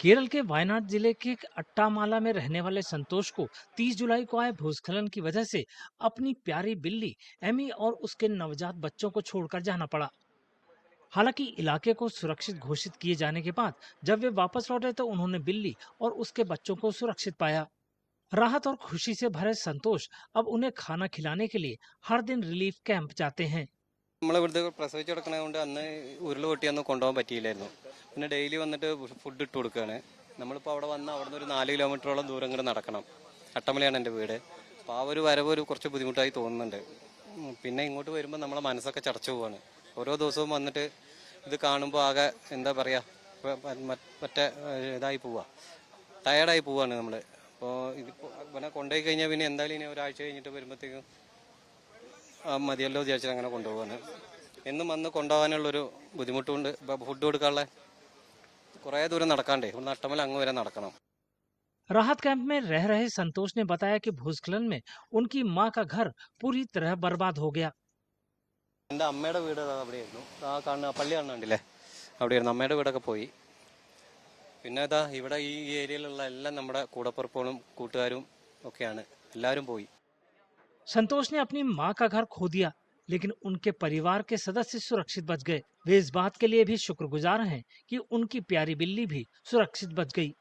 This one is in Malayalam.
केरल के वायनाड जिले के अट्टामाला में रहने वाले संतोष को 30 जुलाई को आए भूस्खलन की वजह से अपनी प्यारी बिल्ली एमी और उसके नवजात बच्चों को छोड़कर जाना पड़ा। हालांकि इलाके को सुरक्षित घोषित किए जाने के बाद जब वे वापस लौटे तो उन्होंने बिल्ली और उसके बच्चों को सुरक्षित पाया। राहत और खुशी से भरे संतोष अब उन्हें खाना खिलाने के लिए हर दिन रिलीफ कैंप जाते हैं। നമ്മളിവിടുത്തെ പ്രസവിച്ച് കിടക്കണതുകൊണ്ട് അന്ന് ഉരുൾ പൊട്ടിയൊന്നും കൊണ്ടുപോകാൻ പറ്റിയില്ലായിരുന്നു. പിന്നെ ഡെയിലി വന്നിട്ട് ഫുഡ് ഇട്ട് കൊടുക്കുകയാണ്. നമ്മളിപ്പോൾ അവിടെ വന്ന് അവിടെ നിന്ന് ഒരു 4 കിലോമീറ്ററോളം ദൂരം ഇങ്ങോട്ട് നടക്കണം. അട്ടമലയാണ് എൻ്റെ വീട്. അപ്പോൾ ആ ഒരു വരവ് കുറച്ച് ബുദ്ധിമുട്ടായി തോന്നുന്നുണ്ട്. പിന്നെ ഇങ്ങോട്ട് വരുമ്പോൾ നമ്മളെ മനസ്സൊക്കെ ചടച്ചു പോവാണ്. ഓരോ ദിവസവും വന്നിട്ട് ഇത് കാണുമ്പോൾ ആകെ എന്താ പറയുക മറ്റേ ഇതായി പോവുക, ടയർഡായി പോവാണ് നമ്മൾ. അപ്പോൾ ഇതിപ്പോൾ ഇവനെ കൊണ്ടുപോയി കഴിഞ്ഞാൽ പിന്നെ എന്തായാലും ഇനി ഒരാഴ്ച കഴിഞ്ഞിട്ട് വരുമ്പോഴത്തേക്കും മതിയല്ലോ വിചാരിച്ചാൽ അങ്ങനെ കൊണ്ടുപോകാണ്. എന്നും വന്ന് കൊണ്ടുപോകാനുള്ളൊരു ബുദ്ധിമുട്ടുണ്ട്. ഫുഡ് കൊടുക്കാനുള്ള കുറേ ദൂരം നടക്കാണ്ടേ, ഇവിടെ അട്ടമല അങ്ങ് വരെ നടക്കണം. राहत कैंप में रह रहे संतोष ने बताया कि भूस्खलन में उनकी मां का घर पूरी तरह बर्बाद हो गया। എൻ്റെ അമ്മയുടെ വീട് അവിടെയായിരുന്നു. ആ കാണുന്ന പള്ളി കാണുന്നുണ്ടല്ലേ, അവിടെയായിരുന്നു. അമ്മയുടെ വീടൊക്കെ പോയി. പിന്നെ ഇതാ ഇവിടെ ഈ ഏരിയയിലുള്ള എല്ലാം നമ്മുടെ കൂടപ്പുറപ്പുകളും കൂട്ടുകാരും ഒക്കെയാണ്, എല്ലാവരും പോയി. संतोष ने अपनी मां का घर खो दिया, लेकिन उनके परिवार के सदस्य सुरक्षित बच गए। वे इस बात के लिए भी शुक्रगुजार हैं कि उनकी प्यारी बिल्ली भी सुरक्षित बच गई।